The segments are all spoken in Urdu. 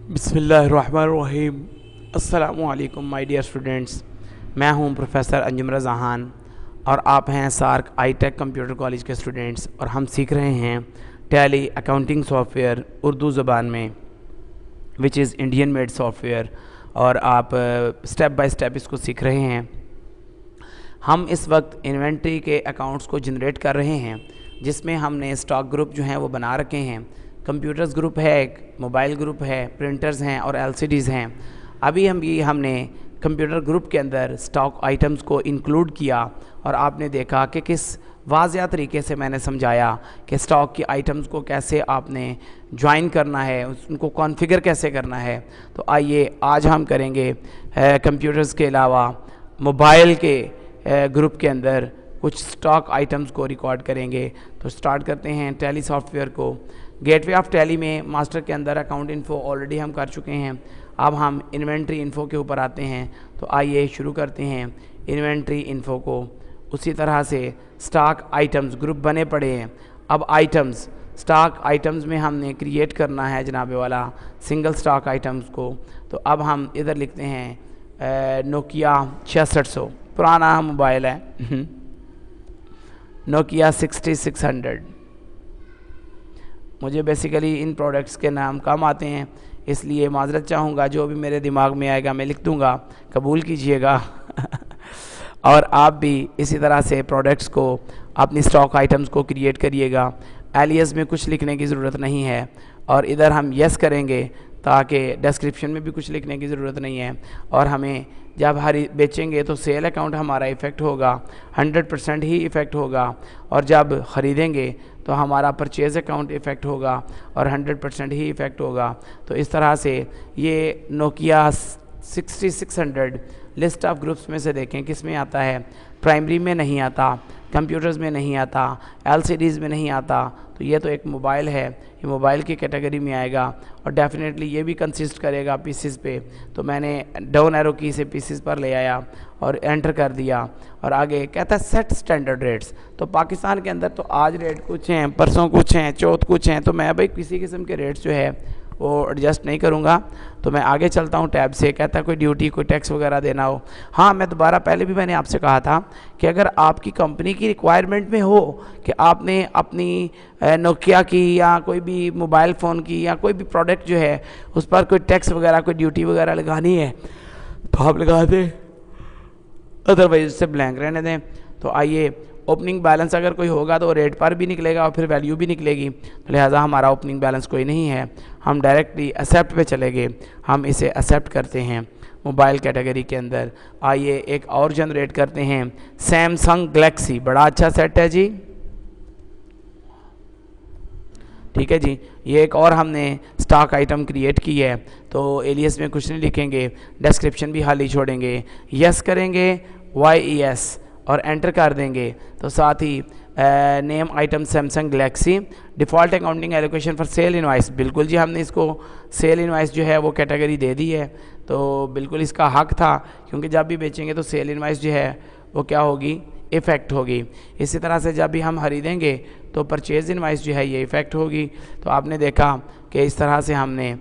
بسم اللہ الرحمن الرحیم۔ السلام علیکم مائی ڈیئر اسٹوڈنٹس، میں ہوں پروفیسر انجم رضا خان اور آپ ہیں سارک آئی ٹیک کمپیوٹر کالج کے اسٹوڈنٹس، اور ہم سیکھ رہے ہیں ٹیلی اکاؤنٹنگ سافٹ ویئر اردو زبان میں، وچ از انڈین میڈ سافٹ ویئر، اور آپ اسٹیپ بائی اسٹیپ اس کو سیکھ رہے ہیں۔ ہم اس وقت انوینٹری کے اکاؤنٹس کو جنریٹ کر رہے ہیں، جس میں ہم نے اسٹاک گروپ جو ہیں وہ بنا رکھے ہیں۔ کمپیوٹرز گروپ ہے، ایک موبائل گروپ ہے، پرنٹرز ہیں اور ایل سی ڈیز ہیں۔ ابھی ہم نے کمپیوٹر گروپ کے اندر اسٹاک آئٹمز کو انکلوڈ کیا، اور آپ نے دیکھا کہ کس واضح طریقے سے میں نے سمجھایا کہ اسٹاک کی آئٹمز کو کیسے آپ نے جوائن کرنا ہے، ان کو کانفیگر کیسے کرنا ہے۔ تو آئیے آج ہم کریں گے کمپیوٹرز کے علاوہ موبائل کے گروپ کے اندر کچھ اسٹاک آئٹمز کو ریکارڈ کریں گے۔ تو سٹارٹ کرتے ہیں ٹیلی سافٹ ویئر کو۔ گیٹ وے آف ٹیلی میں ماسٹر کے اندر اکاؤنٹ انفو آلریڈی ہم کر چکے ہیں، اب ہم انوینٹری انفو کے اوپر آتے ہیں۔ تو آئیے شروع کرتے ہیں انوینٹری انفو کو۔ اسی طرح سے اسٹاک آئٹمز گروپ بنے پڑے ہیں۔ اب آئٹمز اسٹاک آئٹمز میں ہم نے کریٹ کرنا ہے جناب والا سنگل اسٹاک آئٹمز کو۔ تو اب ہم ادھر لکھتے ہیں نوکیا 6600، پرانا موبائل ہے، نوکیا 6600۔ مجھے بیسیکلی ان پروڈکٹس کے نام کم آتے ہیں، اس لیے معذرت چاہوں گا، جو بھی میرے دماغ میں آئے گا میں لکھ دوں گا، قبول کیجئے گا۔ اور آپ بھی اسی طرح سے پروڈکٹس کو اپنی اسٹاک آئٹمز کو کریٹ کریے گا۔ ایلیس میں کچھ لکھنے کی ضرورت نہیں ہے، اور ادھر ہم یس کریں گے تاکہ ڈسکرپشن میں بھی کچھ لکھنے کی ضرورت نہیں ہے۔ اور ہمیں جب بیچیں گے تو سیل اکاؤنٹ ہمارا ایفیکٹ ہوگا، 100% ہی ایفیکٹ ہوگا، اور جب خریدیں گے تو ہمارا پرچیز اکاؤنٹ ایفیکٹ ہوگا اور 100% ہی ایفیکٹ ہوگا۔ تو اس طرح سے یہ نوکیا 6600 لسٹ آف گروپس میں سے دیکھیں کس میں آتا ہے۔ پرائمری میں نہیں آتا، کمپیوٹرز میں نہیں آتا، ایل سی ڈیز میں نہیں آتا، تو یہ تو ایک موبائل ہے، یہ موبائل کی کیٹیگری میں آئے گا، اور ڈیفینیٹلی یہ بھی کنسسٹ کرے گا پیسز پہ۔ تو میں نے ڈاؤن ایرو کی سے پیسز پر لے آیا اور انٹر کر دیا، اور آگے کہتا ہے سیٹ سٹینڈرڈ ریٹس۔ تو پاکستان کے اندر تو آج ریٹ کچھ ہیں، پرسوں کچھ ہیں، چوتھ کچھ ہیں، تو میں بھائی کسی قسم کے ریٹس جو ہے وہ ایڈجسٹ نہیں کروں گا۔ تو میں آگے چلتا ہوں ٹیب سے، کہتا ہے کوئی ڈیوٹی کوئی ٹیکس وغیرہ دینا ہو۔ ہاں میں دوبارہ پہلے بھی میں نے آپ سے کہا تھا کہ اگر آپ کی کمپنی کی ریکوائرمنٹ میں ہو کہ آپ نے اپنی نوکیا کی یا کوئی بھی موبائل فون کی یا کوئی بھی پروڈکٹ جو ہے اس پر کوئی ٹیکس وغیرہ کوئی ڈیوٹی وغیرہ لگانی ہے تو آپ لگا دیں، ادروائز اس سے بلینک رہنے دیں۔ تو آئیے اوپننگ بیلنس اگر کوئی ہوگا تو ریٹ پر بھی نکلے گا اور پھر ویلیو بھی نکلے گی، لہٰذا ہمارا اوپننگ بیلنس کوئی نہیں ہے، ہم ڈائریکٹلی ایکسیپٹ پہ چلے گئے، ہم اسے ایکسیپٹ کرتے ہیں موبائل کیٹیگری کے اندر۔ آئیے ایک اور جنریٹ کرتے ہیں، سیمسنگ گلیکسی، بڑا اچھا سیٹ ہے جی، ٹھیک ہے جی۔ یہ ایک اور ہم نے اسٹاک آئٹم کریٹ کی ہے، تو ایلیس میں کچھ نہیں لکھیں گے، ڈسکرپشن بھی خالی چھوڑیں گے، یس کریں گے YES اور انٹر کر دیں گے۔ تو ساتھ ہی name item Samsung Galaxy, default accounting allocation for sale invoice, بالکل جی ہم نے اس کو سیل انوائس جو ہے وہ کیٹیگری دے دی ہے، تو بالکل اس کا حق تھا، کیونکہ جب بھی بیچیں گے تو سیل انوائس جو ہے وہ کیا ہوگی، ایفیکٹ ہوگی۔ اسی طرح سے جب بھی ہم خریدیں گے تو پرچیز انوائس جو ہے یہ ایفیکٹ ہوگی۔ تو آپ نے دیکھا کہ اس طرح سے ہم نے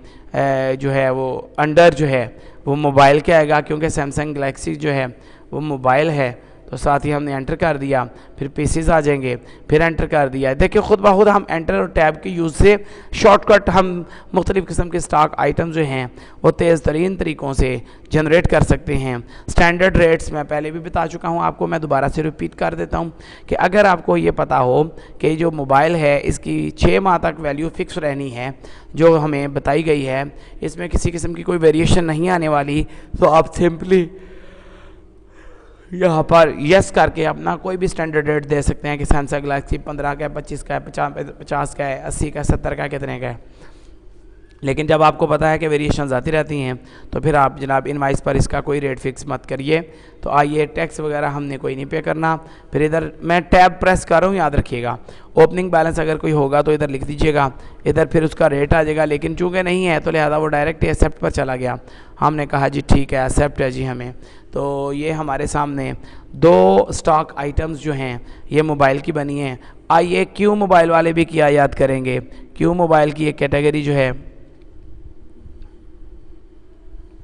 جو ہے وہ انڈر جو ہے وہ موبائل کے آئے گا، کیونکہ سیمسنگ گلیکسی جو ہے وہ موبائل ہے، تو ساتھ ہی ہم نے انٹر کر دیا، پھر پیسز آ جائیں گے، پھر انٹر کر دیا۔ دیکھیں خود بخود ہم انٹر اور ٹیب کے یوز سے شارٹ کٹ ہم مختلف قسم کے اسٹاک آئٹم جو ہیں وہ تیز ترین طریقوں سے جنریٹ کر سکتے ہیں۔ سٹینڈرڈ ریٹس میں پہلے بھی بتا چکا ہوں آپ کو، میں دوبارہ سے ریپیٹ کر دیتا ہوں کہ اگر آپ کو یہ پتا ہو کہ جو موبائل ہے اس کی 6 ماہ تک ویلیو فکس رہنی ہے جو ہمیں بتائی گئی ہے، اس میں کسی قسم کی کوئی ویریشن نہیں آنے والی، تو آپ سمپلی یہاں پر یس کر کے اپنا کوئی بھی سٹینڈرڈ ریٹ دے سکتے ہیں کہ سیمسنگ گلیکسی 15 کا ہے، 25 کا ہے، 50 کا ہے، 80 کا ہے، 70 کا ہے، کتنے کا ہے۔ لیکن جب آپ کو پتہ ہے کہ ویریشنز آتی رہتی ہیں تو پھر آپ جناب انوائس پر اس کا کوئی ریٹ فکس مت کریے۔ تو آئیے ٹیکس وغیرہ ہم نے کوئی نہیں پے کرنا، پھر ادھر میں ٹیب پریس کر رہا ہوں، یاد رکھیے گا اوپننگ بیلنس اگر کوئی ہوگا تو ادھر لکھ دیجیے گا، ادھر پھر اس کا ریٹ آ جائے گا، لیکن چونکہ نہیں ہے تو لہذا وہ ڈائریکٹ ایکسیپٹ پر چلا گیا۔ ہم نے کہا جی ٹھیک ہے ایکسیپٹ ہے جی ہمیں۔ تو یہ ہمارے سامنے 2 اسٹاک آئٹمز جو ہیں یہ موبائل کی بنی ہیں۔ آئیے کیو موبائل والے بھی کیا یاد کریں گے، کیو موبائل کی ایک کیٹیگری جو ہے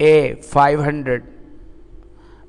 A500,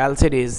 LCDs,